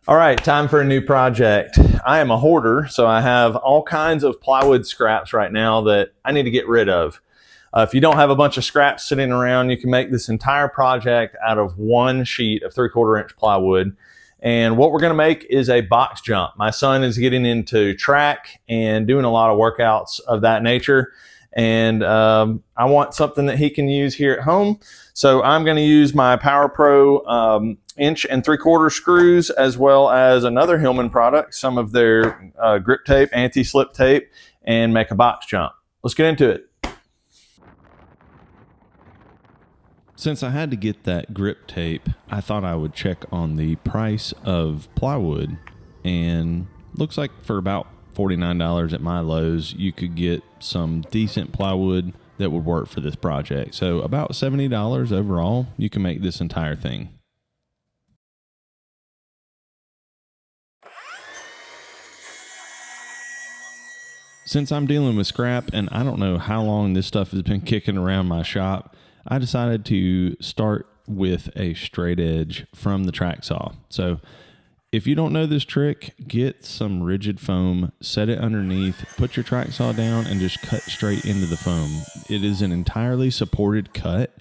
All right, time for a new project. I am a hoarder, so I have all kinds of plywood scraps right now that I need to get rid of. If you don't have a bunch of scraps sitting around, you can make this entire project out of one sheet of 3/4 inch plywood. And what we're going to make is a box jump. My son is getting into track and doing a lot of workouts of that nature. And I want something that he can use here at home. So I'm going to use my Power Pro 1.75 inch screws, as well as another Hillman product, some of their grip tape, anti-slip tape, and make a box jump. Let's get into it. Since I had to get that grip tape, I thought I would check on the price of plywood, and looks like for about $49 at my Lowe's, you could get some decent plywood that would work for this project. So about $70 overall, you can make this entire thing. Since I'm dealing with scrap and I don't know how long this stuff has been kicking around my shop, I decided to start with a straight edge from the track saw. So if you don't know this trick, get some rigid foam, set it underneath, put your track saw down, and just cut straight into the foam. It is an entirely supported cut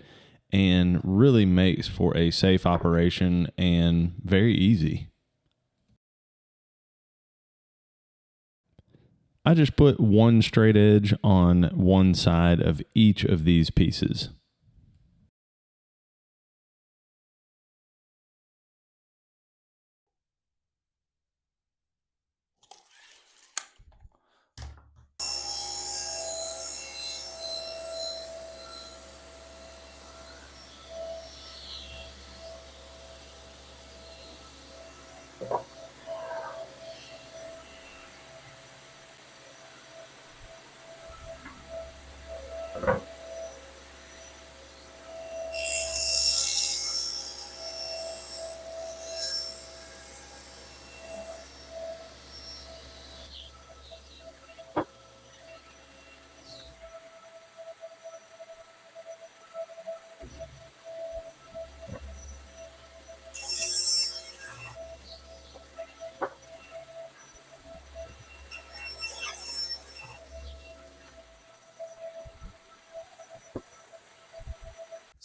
and really makes for a safe operation and very easy. I just put one straight edge on one side of each of these pieces.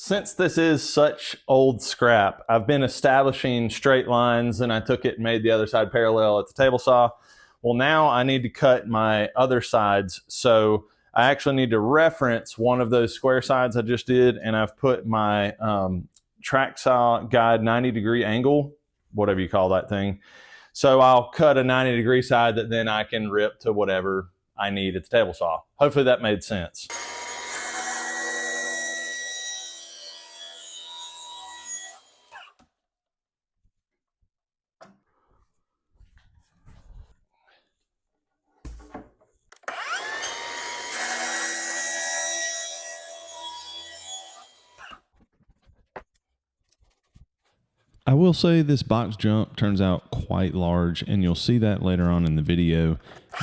Since this is such old scrap, I've been establishing straight lines, and I took it and made the other side parallel at the table saw. Well, now I need to cut my other sides. So I actually need to reference one of those square sides I just did, and I've put my track saw guide 90-degree angle, whatever you call that thing. So I'll cut a 90-degree side that then I can rip to whatever I need at the table saw. Hopefully that made sense. I will say this box jump turns out quite large, and you'll see that later on in the video,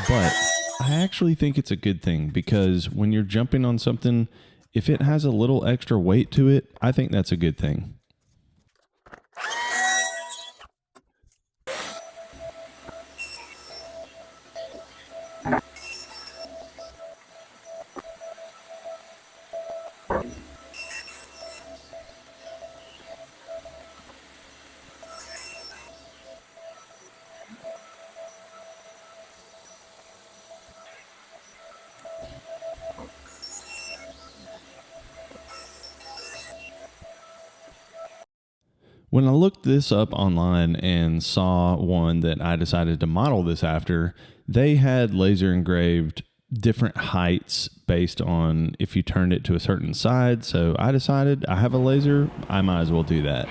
but I actually think it's a good thing because when you're jumping on something, if it has a little extra weight to it, I think that's a good thing. When I looked this up online and saw one that I decided to model this after, they had laser engraved different heights based on if you turned it to a certain side. So I decided I have a laser, I might as well do that.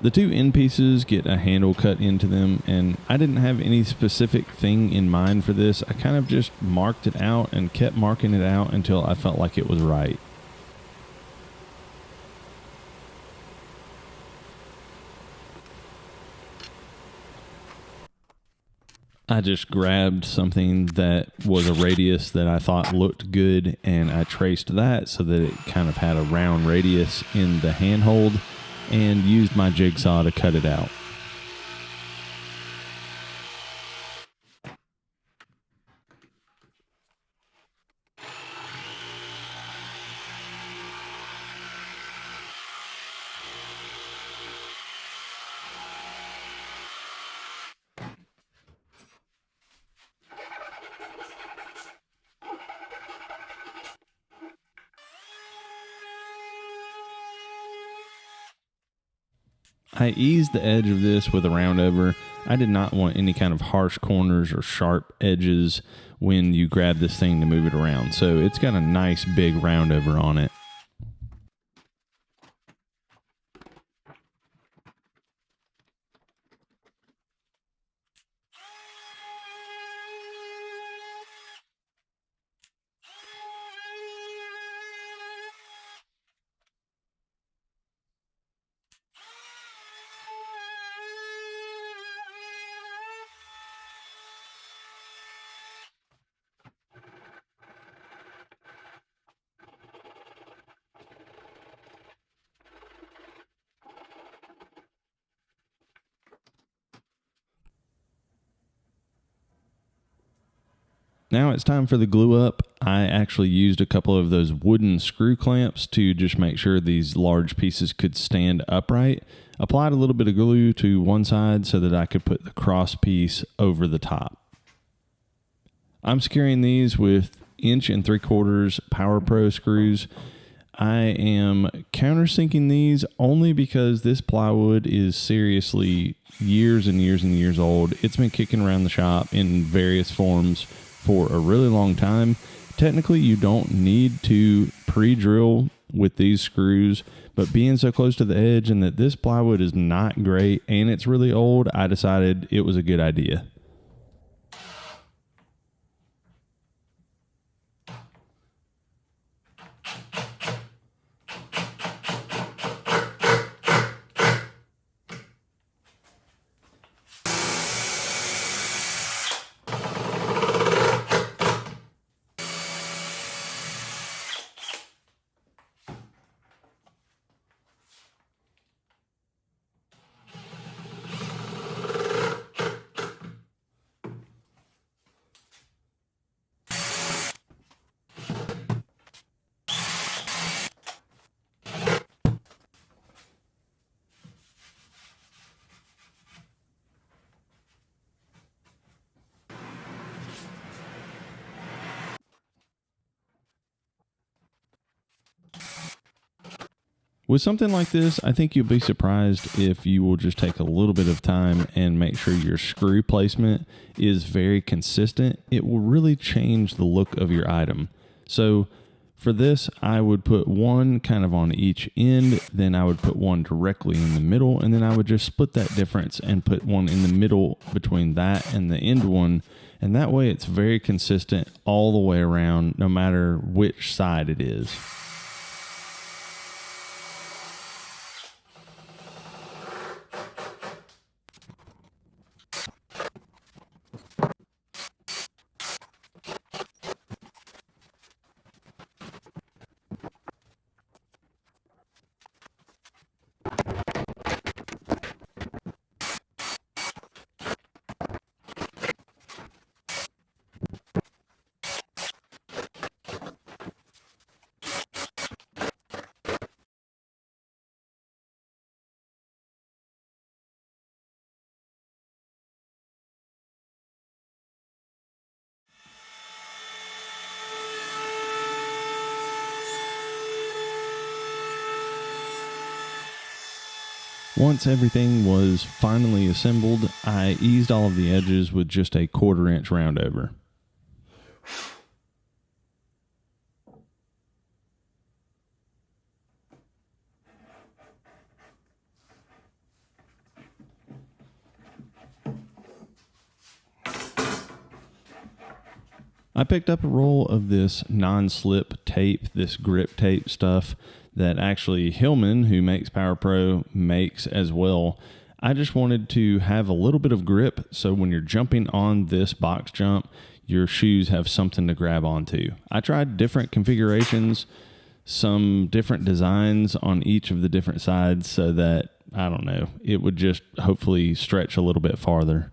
The two end pieces get a handle cut into them, and I didn't have any specific thing in mind for this. I kind of just marked it out and kept marking it out until I felt like it was right. I just grabbed something that was a radius that I thought looked good, and I traced that so that it kind of had a round radius in the handhold, and used my jigsaw to cut it out. I eased the edge of this with a roundover. I did not want any kind of harsh corners or sharp edges when you grab this thing to move it around. So it's got a nice big roundover on it. Now it's time for the glue up. I actually used a couple of those wooden screw clamps to just make sure these large pieces could stand upright. Applied a little bit of glue to one side so that I could put the cross piece over the top. I'm securing these with 1 3/4" Power Pro screws. I am countersinking these only because this plywood is seriously years and years and years old. It's been kicking around the shop in various forms for a really long time. Technically, you don't need to pre-drill with these screws, but being so close to the edge and that this plywood is not great and it's really old, I decided it was a good idea. With something like this, I think you'll be surprised if you will just take a little bit of time and make sure your screw placement is very consistent. It will really change the look of your item. So for this, I would put one kind of on each end, then I would put one directly in the middle, and then I would just split that difference and put one in the middle between that and the end one. And that way it's very consistent all the way around, no matter which side it is. Once everything was finally assembled, I eased all of the edges with just a 1/4 inch roundover. I picked up a roll of this non-slip tape, this grip tape stuff that actually Hillman, who makes Power Pro, makes as well. I just wanted to have a little bit of grip so when you're jumping on this box jump, your shoes have something to grab onto. I tried different configurations, some different designs on each of the different sides so that, I don't know, it would just hopefully stretch a little bit farther.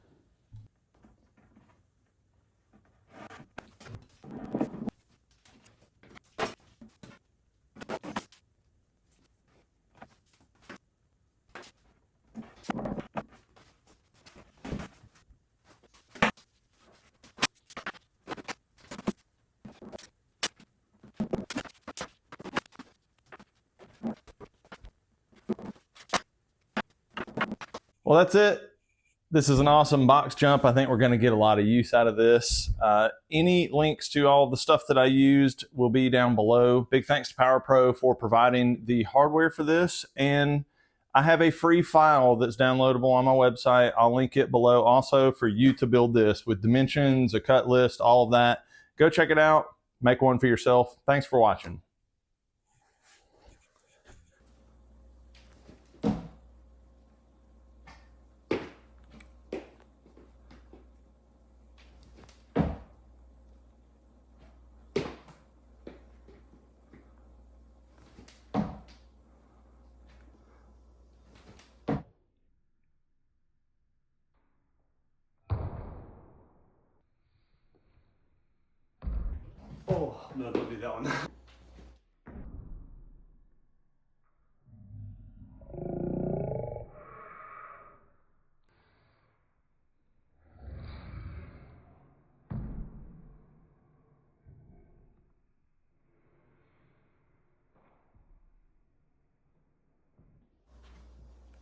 Well, that's it. This is an awesome box jump. I think we're going to get a lot of use out of this. Any links to all the stuff that I used will be down below. Big thanks to PowerPro for providing the hardware for this. And I have a free file that's downloadable on my website. I'll link it below also for you to build this with dimensions, a cut list, all of that. Go check it out. Make one for yourself. Thanks for watching. Oh, no, don't do that one.